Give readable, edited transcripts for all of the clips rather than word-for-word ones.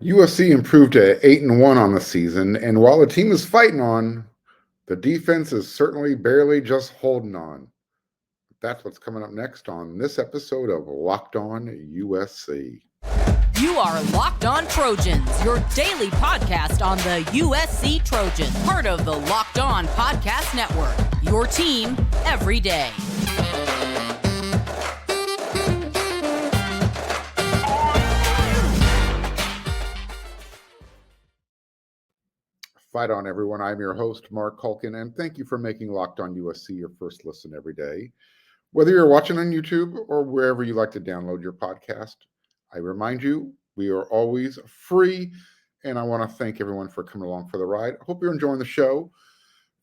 USC improved to 8-1 on the season, and while the team is fighting on, the defense is certainly barely just holding on. That's what's coming up next on this episode of Locked On USC. You are Locked On Trojans, your daily podcast on the USC Trojans, part of the Locked On Podcast Network, your team every day. Fight on, everyone. I'm your host, Mark Culkin, and thank you for making Locked On USC your first listen every day. Whether you're watching on YouTube or wherever you like to download your podcast, I remind you, we are always free, and I want to thank everyone for coming along for the ride. I hope you're enjoying the show.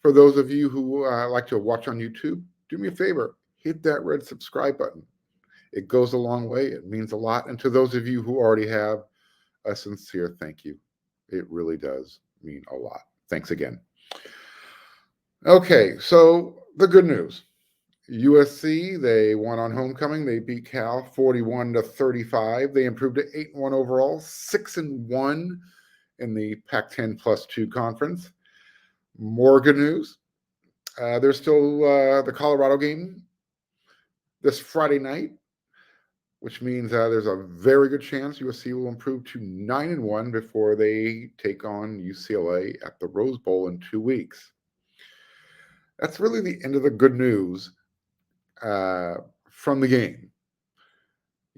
For those of you who like to watch on YouTube, do me a favor, hit that red subscribe button. It goes a long way. It means a lot. And to those of you who already have, a sincere thank you. It really does mean a lot. Thanks again. Okay, so the good news. USC, they won on homecoming. They beat Cal 41-35. They improved to 8-1 overall, 6-1 in the Pac-10 +2 conference. More good news. There's still the Colorado game this Friday night, which means there's a very good chance USC will improve to 9-1 before they take on UCLA at the Rose Bowl in 2 weeks. That's really the end of the good news from the game.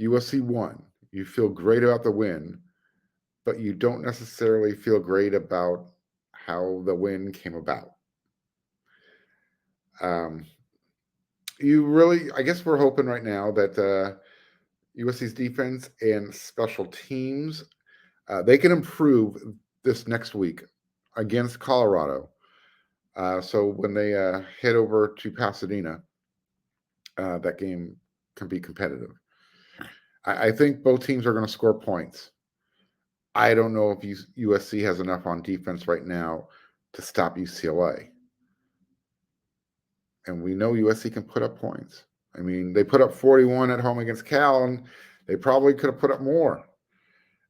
USC won. You feel great about the win, but you don't necessarily feel great about how the win came about. I guess we're hoping right now that USC's defense and special teams, they can improve this next week against Colorado. So when they head over to Pasadena, that game can be competitive. I think both teams are going to score points. I don't know if USC has enough on defense right now to stop UCLA. And we know USC can put up points. I mean, they put up 41 at home against Cal, and they probably could have put up more.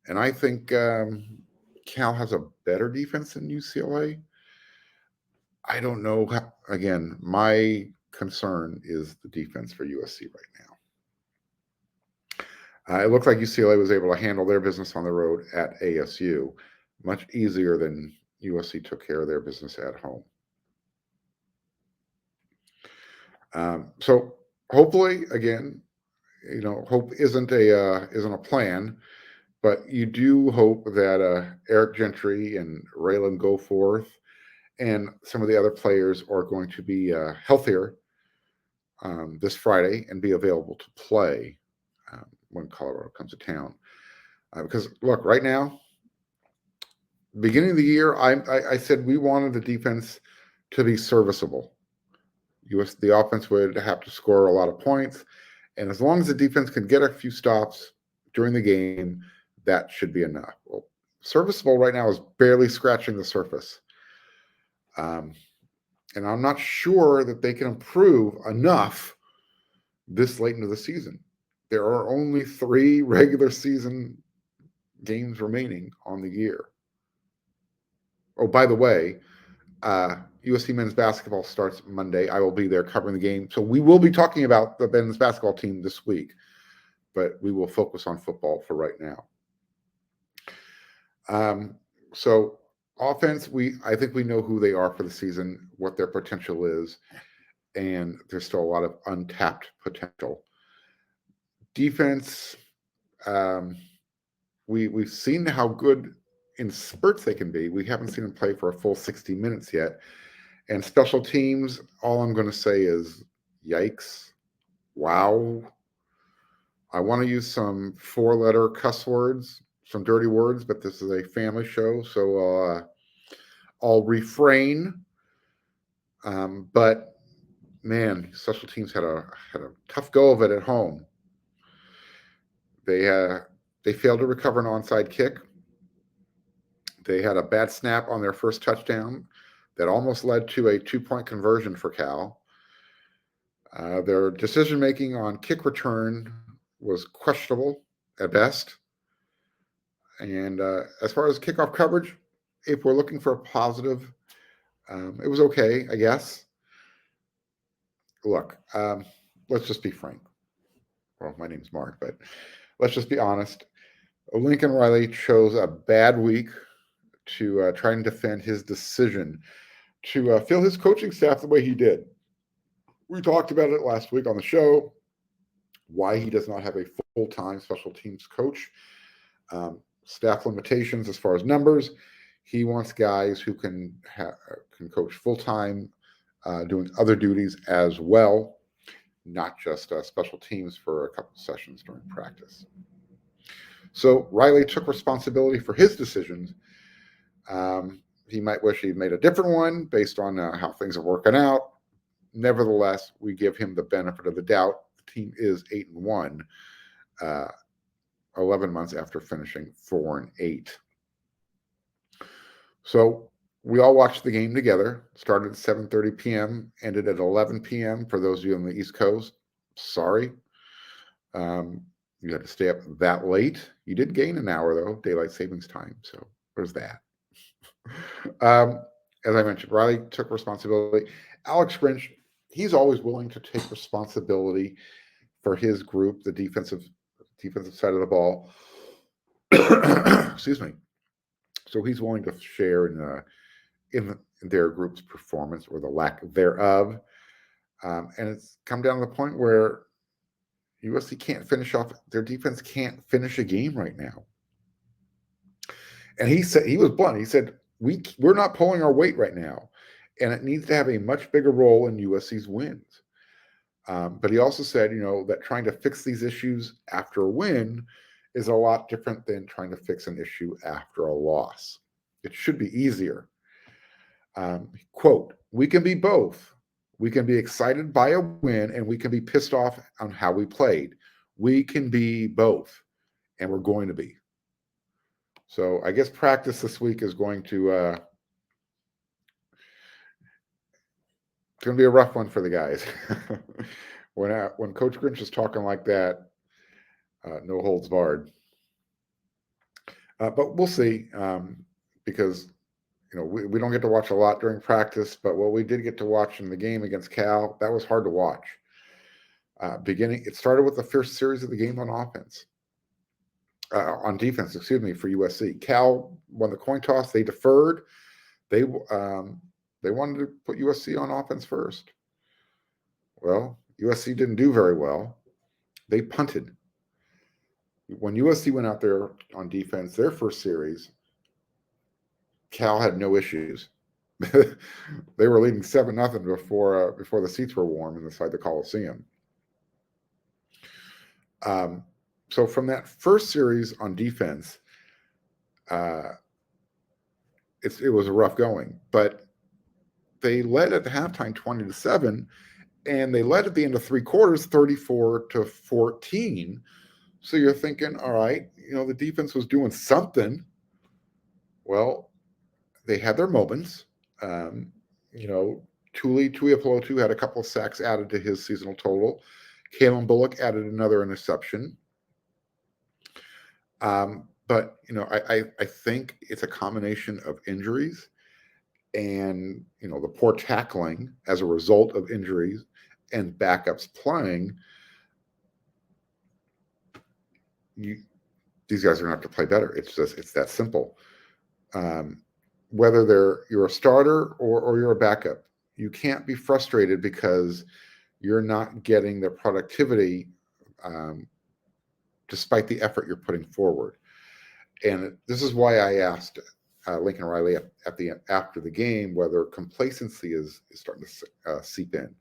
And I think Cal has a better defense than UCLA. I don't know. Again, my concern is the defense for USC right now. It looks like UCLA was able to handle their business on the road at ASU much easier than USC took care of their business at home. So hopefully, again, hope isn't a plan, but you do hope that Eric Gentry and Raylan Goforth and some of the other players are going to be healthier this Friday and be available to play when Colorado comes to town. Because look, right now, beginning of the year, I said we wanted the defense to be serviceable. The offense would have to score a lot of points, and as long as the defense can get a few stops during the game, that should be enough. Well, serviceable right now is barely scratching the surface. And I'm not sure that they can improve enough this late into the season. There are only 3 regular season games remaining on the year. Oh, by the way, USC men's basketball starts Monday. I will be there covering the game. So we will be talking about the men's basketball team this week, but we will focus on football for right now. So offense, I think we know who they are for the season, what their potential is, and there's still a lot of untapped potential. Defense, we've seen how good in spurts they can be. We haven't seen them play for a full 60 minutes yet. And special teams, all I'm going to say is yikes, wow. I want to use some 4-letter cuss words, some dirty words, but this is a family show, so I'll refrain. But man, special teams had a tough go of it at home. They failed to recover an onside kick. They had a bad snap on their first touchdown that almost led to a 2-point conversion for Cal. Their decision-making on kick return was questionable at best. And as far as kickoff coverage, if we're looking for a positive, it was okay, I guess. Look, let's just be frank. Well, my name's Mark, but let's just be honest. Lincoln Riley chose a bad week to try and defend his decision to fill his coaching staff the way he did. We talked about it last week on the show, why he does not have a full-time special teams coach, staff limitations as far as numbers. He wants guys who can coach full-time, doing other duties as well, not just special teams for a couple sessions during practice. So Riley took responsibility for his decisions. He might wish he'd made a different one based on how things are working out. Nevertheless, we give him the benefit of the doubt. The team is 8-1, 11 months after finishing 4-8. So we all watched the game together. Started at 7:30 p.m., ended at 11 p.m. for those of you on the East Coast. Sorry. You had to stay up that late. You did gain an hour, though, daylight savings time. So there's that. As I mentioned, Riley took responsibility. Alex Grinch, he's always willing to take responsibility for his group, the defensive side of the ball. Excuse me. So he's willing to share in their group's performance or the lack thereof. And it's come down to the point where USC can't finish off, their defense can't finish a game right now. And he said, he was blunt. He said, we're not pulling our weight right now, and it needs to have a much bigger role in USC's wins. But he also said, that trying to fix these issues after a win is a lot different than trying to fix an issue after a loss. It should be easier. Quote, we can be both. We can be excited by a win, and we can be pissed off on how we played. We can be both, and we're going to be. So I guess practice this week is going to it's going to be a rough one for the guys. When Coach Grinch is talking like that, no holds barred. But we'll see, because we don't get to watch a lot during practice, but what we did get to watch in the game against Cal, that was hard to watch. It started with the first series of the game on defense, for USC. Cal won the coin toss. They deferred. They wanted to put USC on offense first. Well, USC didn't do very well. They punted. When USC went out there on defense, their first series, Cal had no issues. They were leading 7-0 before the seats were warm inside the Coliseum. So from that first series on defense, it was a rough going, but they led at the halftime 20-7, and they led at the end of three quarters 34-14. So you're thinking, all right, the defense was doing something. Well, they had their moments. Tuiapelotu had a couple of sacks added to his seasonal total. Kalen Bullock added another interception. But I think it's a combination of injuries and the poor tackling as a result of injuries and backups playing. These guys are going to have to play better. It's that simple. Whether you're a starter or you're a backup, you can't be frustrated because you're not getting the productivity despite the effort you're putting forward. And this is why I asked Lincoln Riley after the game whether complacency is starting to seep in.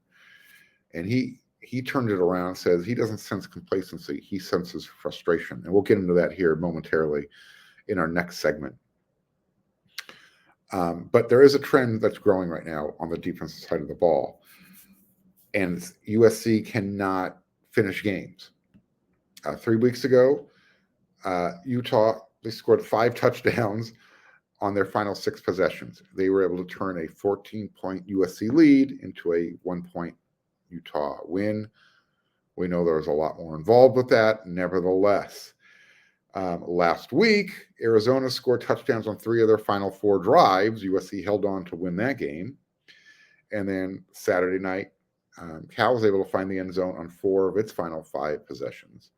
And he turned it around and says he doesn't sense complacency. He senses frustration. And we'll get into that here momentarily in our next segment. But there is a trend that's growing right now on the defensive side of the ball. And USC cannot finish games. 3 weeks ago, Utah, they scored 5 touchdowns on their final 6 possessions. They were able to turn a 14-point USC lead into a 1-point Utah win. We know there was a lot more involved with that. Nevertheless, Last week, Arizona scored touchdowns on 3 of their final 4 drives. USC held on to win that game. And then Saturday night, Cal was able to find the end zone on 4 of its final 5 possessions.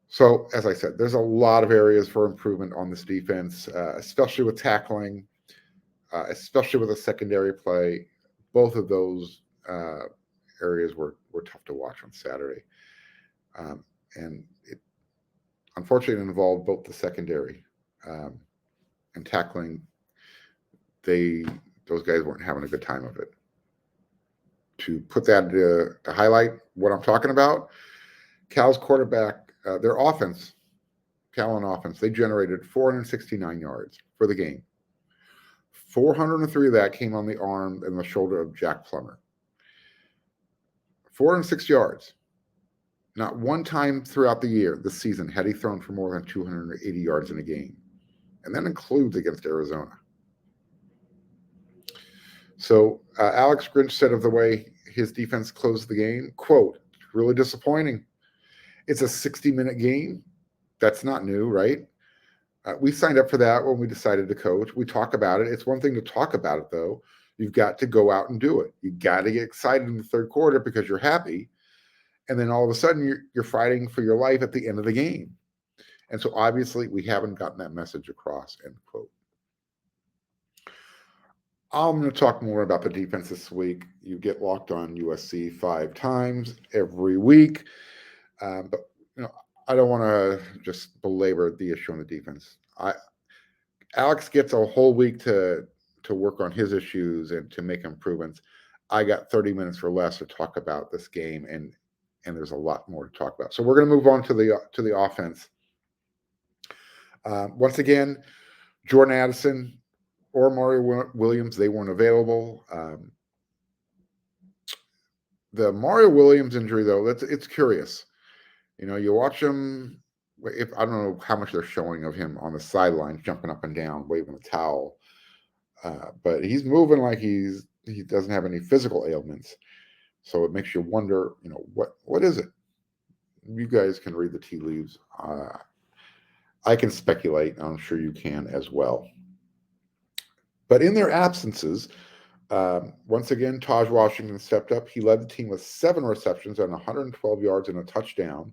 So, as I said, there's a lot of areas for improvement on this defense, especially with tackling, especially with a secondary play. Both of those areas were tough to watch on Saturday. And it unfortunately involved both the secondary and tackling. Those guys weren't having a good time of it. To put that to highlight what I'm talking about, Cal's quarterback, their offense, Cal on offense, they generated 469 yards for the game. 403 of that came on the arm and the shoulder of Jack Plummer. 406 yards. Not one time throughout the year, this season, had he thrown for more than 280 yards in a game. And that includes against Arizona. So Alex Grinch said of the way his defense closed the game, quote, really disappointing. It's a 60-minute game. That's not new, right? We signed up for that when we decided to coach. We talk about it. It's one thing to talk about it, though. You've got to go out and do it. You got to get excited in the third quarter because you're happy. And then all of a sudden, you're fighting for your life at the end of the game. And so obviously, we haven't gotten that message across, end quote. I'm going to talk more about the defense this week. You get Locked On USC 5 times every week. But I don't want to just belabor the issue on the defense. Alex gets a whole week to work on his issues and to make improvements. I got 30 minutes or less to talk about this game, and there's a lot more to talk about. So we're going to move on to the offense. Once again, Jordan Addison or Mario Williams, they weren't available. The Mario Williams injury, though, it's curious. You watch him. I don't know how much they're showing of him on the sidelines, jumping up and down, waving a towel, but he's moving like he doesn't have any physical ailments. So it makes you wonder, what is it? You guys can read the tea leaves. I can speculate. I'm sure you can as well. But in their absences, once again, Taj Washington stepped up. He led the team with 7 receptions and 112 yards and a touchdown.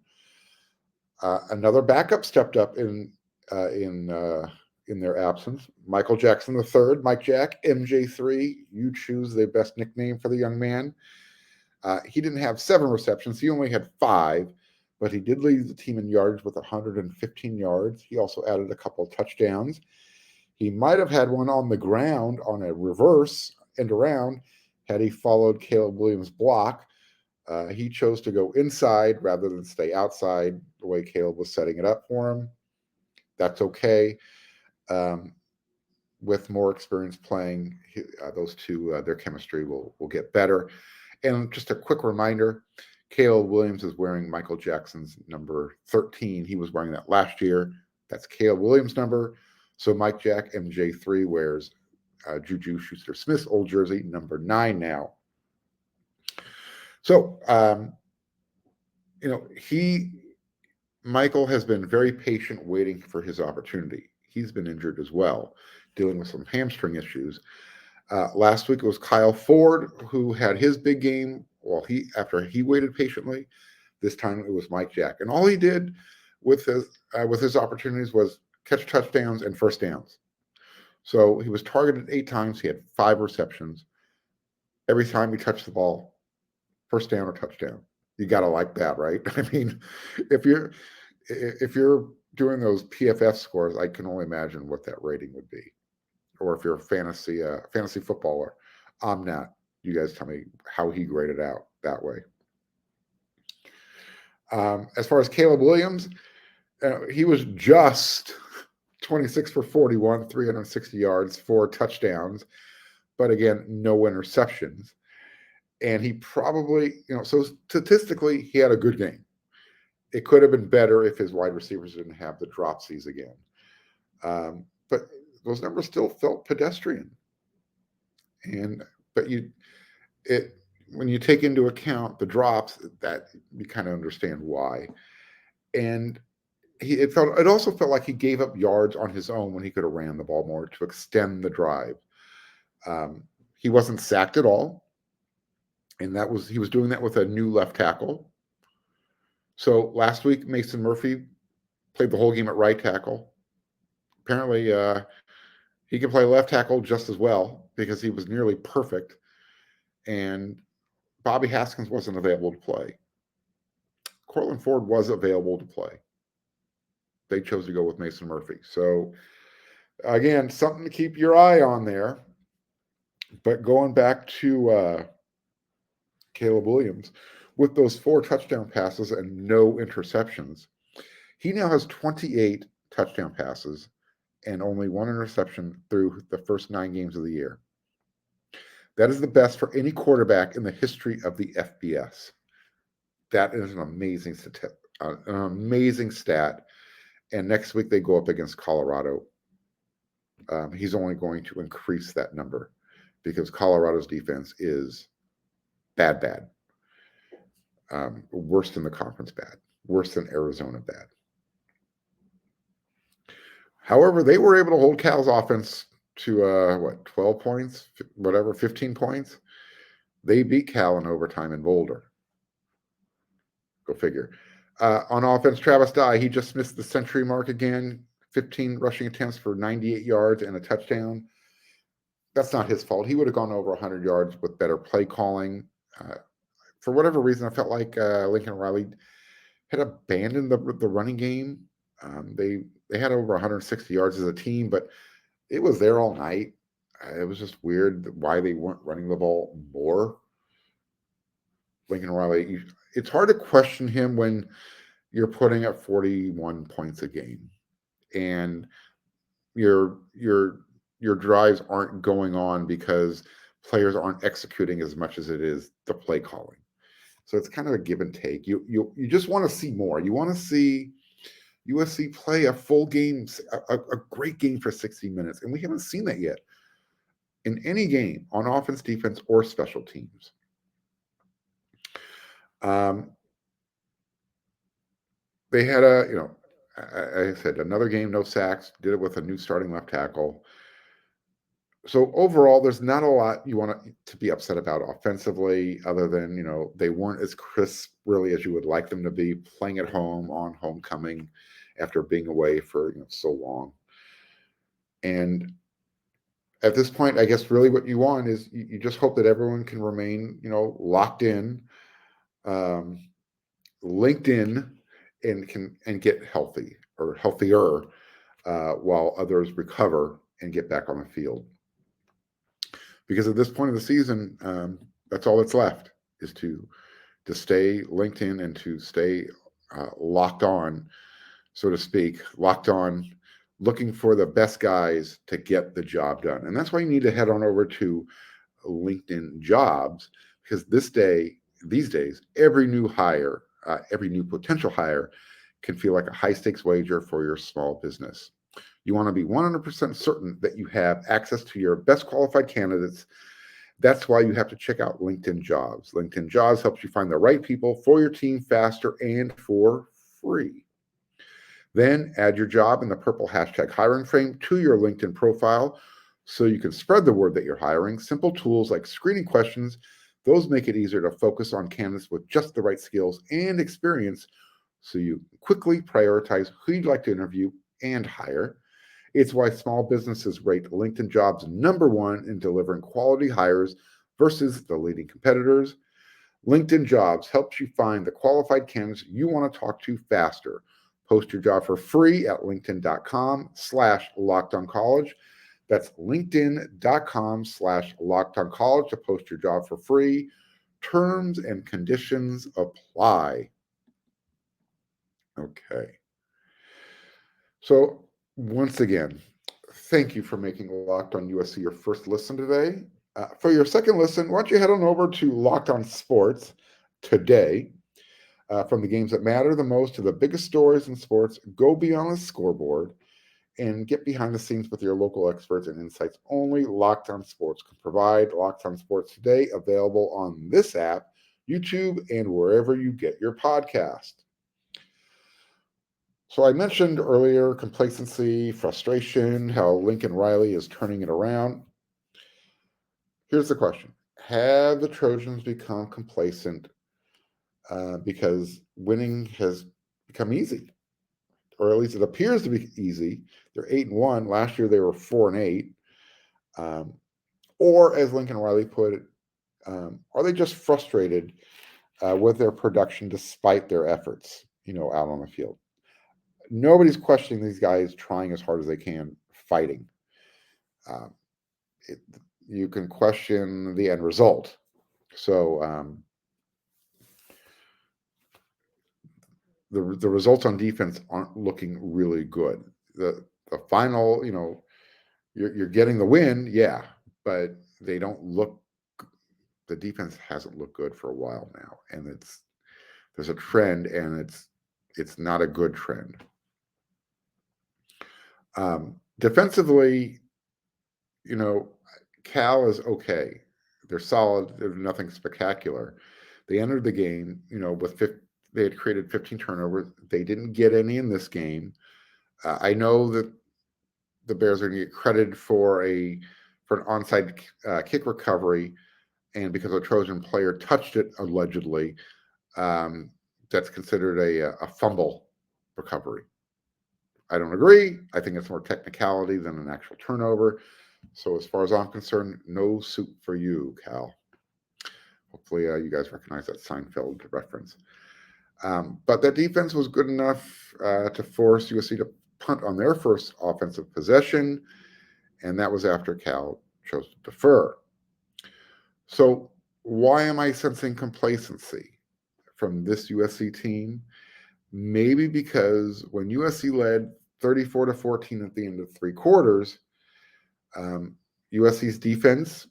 Another backup stepped up in their absence. Michael Jackson III, Mike Jack, MJ3. You choose the best nickname for the young man. He didn't have 7 receptions. He only had 5, but he did lead the team in yards with 115 yards. He also added a couple of touchdowns. He might have had one on the ground on a reverse end around had he followed Caleb Williams' block. He chose to go inside rather than stay outside the way Caleb was setting it up for him. That's okay. With more experience playing, those two, their chemistry will get better. And just a quick reminder, Caleb Williams is wearing Michael Jackson's number 13. He was wearing that last year. That's Caleb Williams' number. So Mike Jack, MJ3, wears Juju Schuster-Smith's old jersey, number 9 now. So, Michael has been very patient waiting for his opportunity. He's been injured as well, dealing with some hamstring issues. Last week it was Kyle Ford who had his big game. Well, after he waited patiently, this time it was Mike Jack, and all he did with his opportunities was catch touchdowns and first downs. So he was targeted 8 times. He had 5 receptions. Every time he touched the ball, first down or touchdown. You got to like that, right? I mean, if you're doing those PFF scores, I can only imagine what that rating would be. Or if you're a fantasy footballer, I'm not. You guys tell me how he graded out that way. As far as Caleb Williams, he was just 26 for 41, 360 yards, 4 touchdowns, but again, no interceptions. And he probably, so statistically, he had a good game. It could have been better if his wide receivers didn't have the dropsies again. But those numbers still felt pedestrian. But when you take into account the drops, that you kind of understand why. And it also felt like he gave up yards on his own when he could have ran the ball more to extend the drive. He wasn't sacked at all, and he was doing that with a new left tackle. So last week, Mason Murphy played the whole game at right tackle. Apparently, he can play left tackle just as well because he was nearly perfect. And Bobby Haskins wasn't available to play. Cortland Ford was available to play. They chose to go with Mason Murphy. So, again, something to keep your eye on there. But going back to Caleb Williams, with those 4 touchdown passes and no interceptions, he now has 28 touchdown passes and only 1 interception through the first 9 games of the year. That is the best for any quarterback in the history of the FBS. That is an amazing stat. And next week they go up against Colorado. He's only going to increase that number because Colorado's defense is bad. Worse than the conference bad. Worse than Arizona bad. However, they were able to hold Cal's offense to 12 points, 15 points. They beat Cal in overtime in Boulder. Go figure. On offense, Travis Dye, he just missed the century mark again. 15 rushing attempts for 98 yards and a touchdown. That's not his fault. He would have gone over 100 yards with better play calling. For whatever reason, I felt like Lincoln Riley had abandoned the running game. They had over 160 yards as a team, but it was there all night. It was just weird why they weren't running the ball more. Lincoln Riley, it's hard to question him when you're putting up 41 points a game and your drives aren't going on because players aren't executing as much as it is the play calling. So it's kind of a give and take. You just want to see more. You want to see USC play a full game, a great game for 60 minutes. And we haven't seen that yet in any game on offense, defense, or special teams. They had I said, another game, no sacks, did it with a new starting left tackle. So overall, there's not a lot you want to be upset about offensively, other than, they weren't as crisp really as you would like them to be, playing at home on homecoming after being away for so long. And at this point, I guess really what you want is you just hope that everyone can remain, locked in, linked in, and get healthy or healthier while others recover and get back on the field. Because at this point of the season, that's all that's left is to stay linked in and to stay locked on, so to speak, locked on, looking for the best guys to get the job done. And that's why you need to head on over to LinkedIn Jobs, because these days, every new potential hire can feel like a high-stakes wager for your small business. You want to be 100% certain that you have access to your best qualified candidates. That's why you have to check out LinkedIn Jobs. LinkedIn Jobs helps you find the right people for your team faster and for free. Then add your job in the purple hashtag hiring frame to your LinkedIn profile so you can spread the word that you're hiring. Simple tools like screening questions, those make it easier to focus on candidates with just the right skills and experience so you quickly prioritize who you'd like to interview and hire. It's why small businesses rate LinkedIn Jobs #1 in delivering quality hires versus the leading competitors. LinkedIn Jobs helps you find the qualified candidates you want to talk to faster. Post your job for free at linkedin.com/lockedoncollege. That's linkedin.com/lockedoncollege to post your job for free. Terms and conditions apply. Okay. So once again, thank you for making Locked On USC your first listen today. For your second listen, why don't you head on over to Locked On Sports today. From the games that matter the most to the biggest stories in sports, go beyond the scoreboard and get behind the scenes with your local experts and insights only Locked On Sports can provide. Locked On Sports today, available on this app, YouTube, and wherever you get your podcast. So I mentioned earlier complacency, frustration, how Lincoln Riley is turning it around. Here's the question. Have the Trojans become complacent because winning has become easy? Or at least it appears to be easy. They're 8-1. Last year they were 4-8. Or as Lincoln Riley put it, are they just frustrated with their production despite their efforts, out on the field? Nobody's questioning these guys trying as hard as they can, fighting. Um, it, you can question the end result. So the results on defense aren't looking really good. The final, you're getting the win, yeah, but they don't look. The defense hasn't looked good for a while now, and there's a trend, and it's not a good trend. Defensively, Cal is okay. They're solid. There's nothing spectacular. They entered the game, they had created 15 turnovers. They didn't get any in this game. I know that the Bears are going to get credited for an onside kick recovery, and because a Trojan player touched it allegedly, that's considered a fumble recovery. I don't agree. I think it's more technicality than an actual turnover. So as far as I'm concerned, no suit for you, Cal. Hopefully you guys recognize that Seinfeld reference. But that defense was good enough to force USC to punt on their first offensive possession, and that was after Cal chose to defer. So why am I sensing complacency from this USC team? Maybe because when USC led 34-14 at the end of three quarters, USC's defense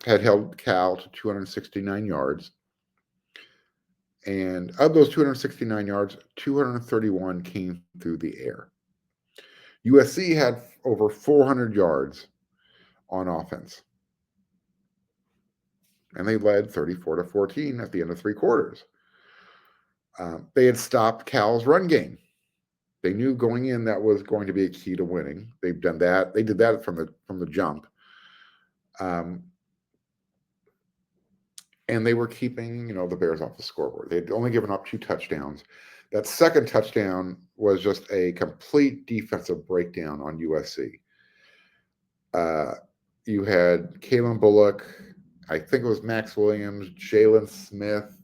had held Cal to 269 yards. And of those 269 yards, 231 came through the air. USC had over 400 yards on offense. And they led 34-14 at the end of three quarters. They had stopped Cal's run game. They knew going in that was going to be a key to winning. They've done that. They did that from the jump. And they were keeping, the Bears off the scoreboard. They'd only given up 2 touchdowns. That second touchdown was just a complete defensive breakdown on USC. You had Kalen Bullock, I think it was Max Williams, Jalen Smith,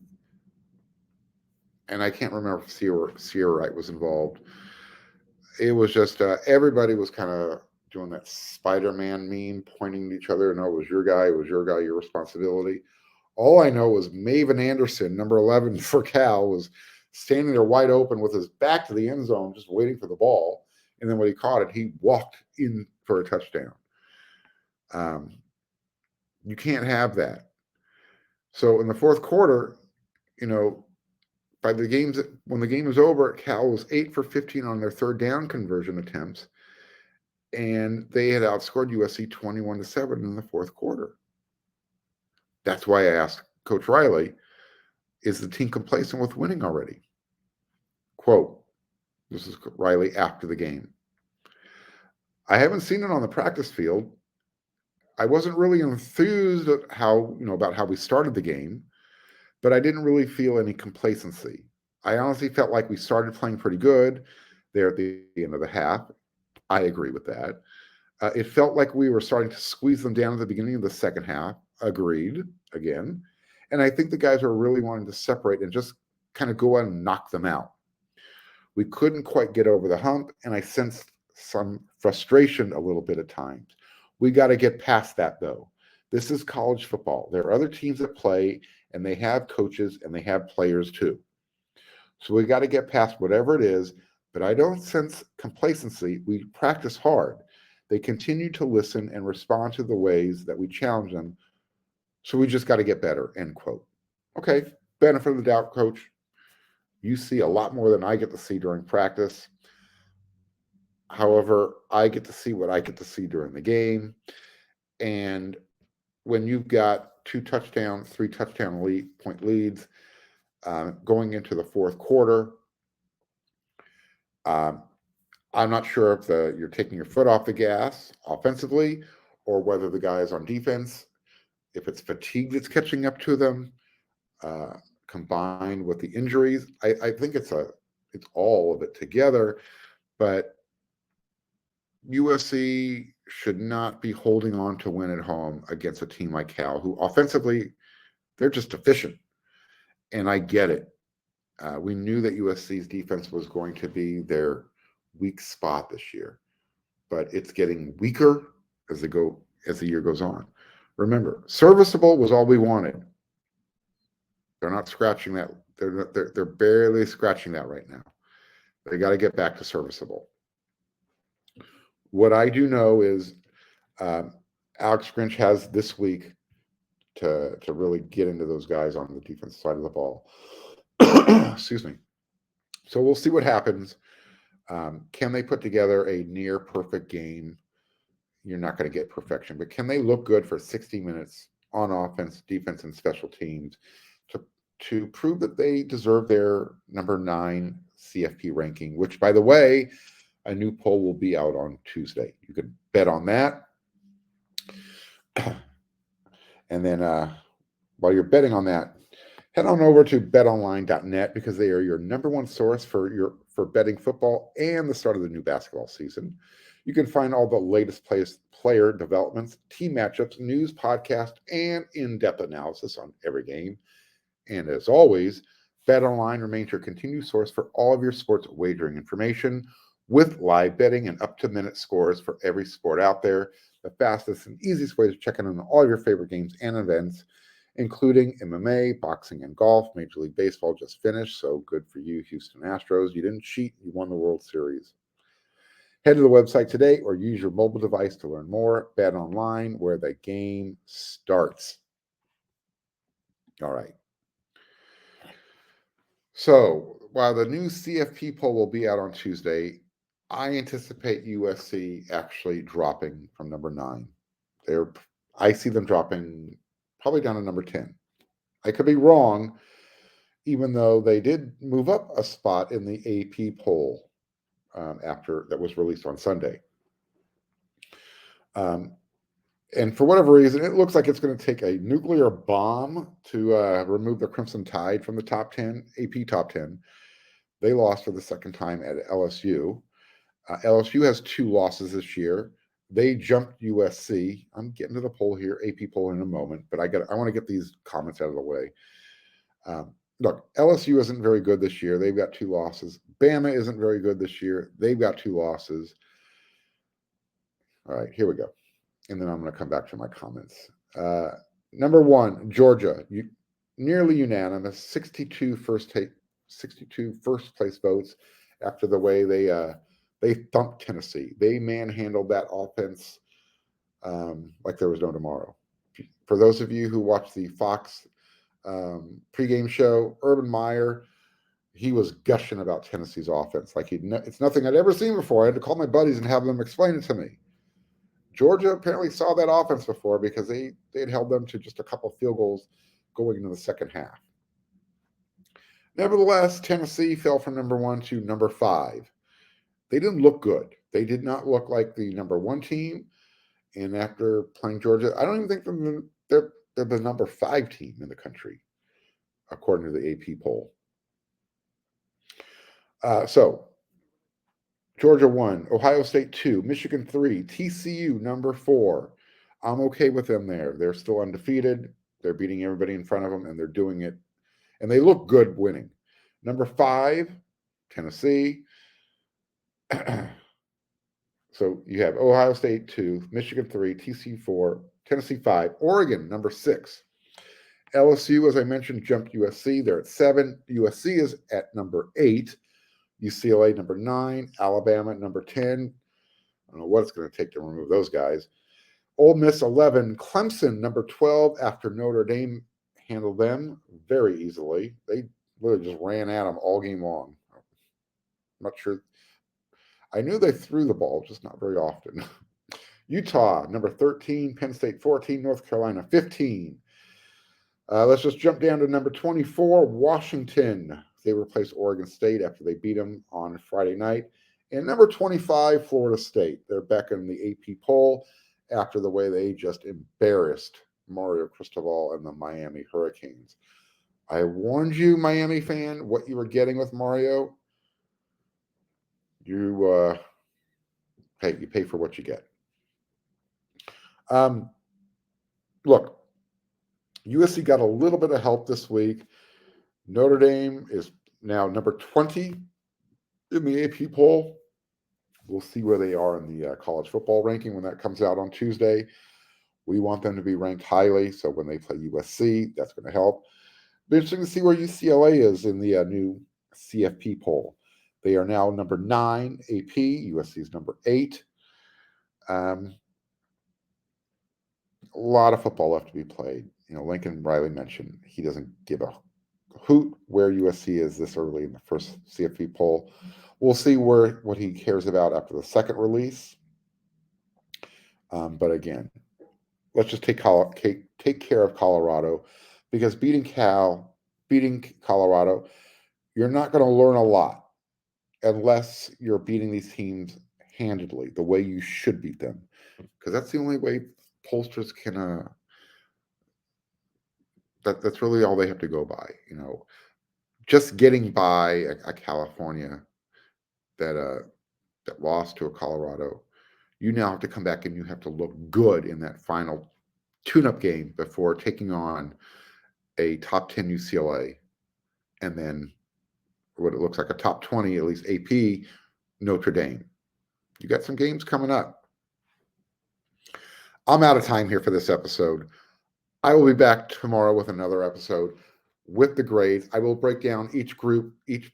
and I can't remember if Sierra Wright was involved. It was just everybody was kind of doing that Spider-Man meme, pointing to each other. No, it was your guy, your responsibility. All I know was Maven Anderson, number 11 for Cal, was standing there wide open with his back to the end zone, just waiting for the ball. And then when he caught it, he walked in for a touchdown. You can't have that. So in the fourth quarter, when the game was over, Cal was 8 for 15 on their third down conversion attempts, and they had outscored USC 21-7 in the fourth quarter. That's why I asked Coach Riley, is the team complacent with winning already? Quote, this is Riley after the game. I haven't seen it on the practice field. I wasn't really enthused at about how we started the game, but I didn't really feel any complacency. I honestly felt like we started playing pretty good there at the end of the half. I agree with that. It felt like we were starting to squeeze them down at the beginning of the second half. Agreed, again. And I think the guys were really wanting to separate and just kind of go out and knock them out. We couldn't quite get over the hump, and I sensed some frustration a little bit at times. We got to get past that, though. This is college football. There are other teams that play, and they have coaches, and they have players too. So we got to get past whatever it is, but I don't sense complacency. We practice hard. They continue to listen and respond to the ways that we challenge them. So we just got to get better, end quote. Okay, benefit of the doubt, Coach. You see a lot more than I get to see during practice. However, I get to see what I get to see during the game. And when you've got 2 touchdowns, 3 touchdown point leads going into the fourth quarter, Um, I'm not sure if you're taking your foot off the gas offensively or whether the guys on defense, if it's fatigue that's catching up to them, uh, combined with the injuries. I think it's all of it together. But USC should not be holding on to win at home against a team like Cal, who offensively they're just efficient, and I get it. We knew that USC's defense was going to be their weak spot this year, but it's getting weaker as the year goes on. Remember, serviceable was all we wanted. They're not scratching that. They're barely scratching that right now. They got to get back to serviceable. What I do know is Alex Grinch has this week to really get into those guys on the defensive side of the ball. Excuse me. So we'll see what happens. Can they put together a near perfect game? You're not going to get perfection, but can they look good for 60 minutes on offense, defense, and special teams to prove that they deserve their number 9 CFP ranking, which, by the way, a new poll will be out on Tuesday. You can bet on that. And then while you're betting on that, head on over to betonline.net because they are your number one source for betting football and the start of the new basketball season. You can find all the latest player developments, team matchups, news, podcast, and in-depth analysis on every game. And as always, BetOnline remains your continued source for all of your sports wagering information with live betting and up-to-minute scores for every sport out there. The fastest and easiest way to check in on all of your favorite games and events, including MMA, boxing, and golf. Major League Baseball just finished, so good for you, Houston Astros. You didn't cheat. You won the World Series. Head to the website today or use your mobile device to learn more. Bet online, where the game starts. All right. So while the new CFP poll will be out on Tuesday, I anticipate USC actually dropping from number 9. I see them dropping probably down to number 10. I could be wrong, even though they did move up a spot in the AP poll after that was released on Sunday. And for whatever reason, it looks like it's going to take a nuclear bomb to remove the Crimson Tide from the top 10, AP top 10. They lost for the second time at LSU. LSU has 2 losses this year. They jumped USC. I'm getting to the poll here, AP poll in a moment, but I want to get these comments out of the way. Look, LSU isn't very good this year. They've got 2 losses. Bama isn't very good this year. They've got 2 losses. All right, here we go. And then I'm going to come back to my comments. Number 1, Georgia, nearly unanimous, 62 first place votes after the way they thumped Tennessee. They manhandled that offense like there was no tomorrow. For those of you who watched the Fox pregame show, Urban Meyer, he was gushing about Tennessee's offense like it's nothing I'd ever seen before. I had to call my buddies and have them explain it to me. Georgia apparently saw that offense before because they had held them to just a couple of field goals going into the second half. Nevertheless, Tennessee fell from number 1 to number 5. They didn't look good. They did not look like the number 1 team. And after playing Georgia, I don't even think they're the number 5 team in the country, according to the AP poll. So Georgia 1, Ohio State 2, Michigan 3, TCU number 4. I'm okay with them there. They're still undefeated. They're beating everybody in front of them, and they're doing it. And they look good winning. Number 5, Tennessee. So you have Ohio State 2, Michigan 3, TCU 4, Tennessee 5, Oregon number 6. LSU, as I mentioned, jumped USC. They're at 7. USC is at number 8. UCLA number 9, Alabama number 10. I don't know what it's going to take to remove those guys. Ole Miss 11, Clemson number 12 after Notre Dame handled them very easily. They really just ran at them all game long. I'm not sure. I knew they threw the ball, just not very often. Utah number 13, Penn State 14, North Carolina 15. Let's just jump down to number 24, Washington they replaced Oregon State after they beat them on Friday night. And number 25, Florida State. They're back in the AP poll after the way they just embarrassed Mario Cristobal and the Miami Hurricanes. I warned you, Miami fan, what you were getting with Mario. You pay for what you get. Look, USC got a little bit of help this week. Notre Dame is now number 20 in the AP poll. We'll see where they are in the college football ranking when that comes out on Tuesday. We want them to be ranked highly, so when they play USC, that's going to help. Be interesting to see where UCLA is in the new CFP poll. They are now number 9 AP. USC is number 8. A lot of football left to be played. Lincoln Riley mentioned he doesn't give a hoot where USC is this early in the first CFP poll. We'll see what he cares about after the second release. But again, let's just take care of Colorado, because beating Colorado, you're not going to learn a lot unless you're beating these teams handedly, the way you should beat them, because that's the only way pollsters can. That's really all they have to go by. Just getting by a California that lost to a Colorado, you now have to come back and you have to look good in that final tune-up game before taking on a top 10 UCLA, and then what it looks like a top 20, at least AP, Notre Dame. You got some games coming up. I'm out of time here for this episode. I will be back tomorrow with another episode with the grades. I will break down each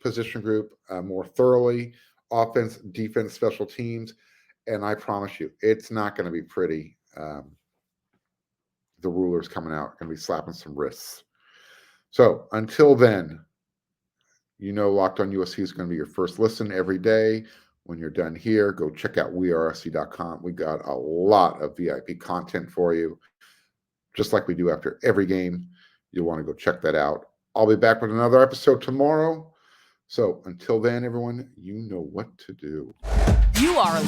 position group more thoroughly, offense, defense, special teams, and I promise you, it's not going to be pretty. The rulers coming out going to be slapping some wrists. So until then, Locked On USC is going to be your first listen every day. When you're done here, go check out wearesc.com. We got a lot of VIP content for you, just like we do after every game. You'll want to go check that out. I'll be back with another episode tomorrow. So until then, everyone, you know what to do. You are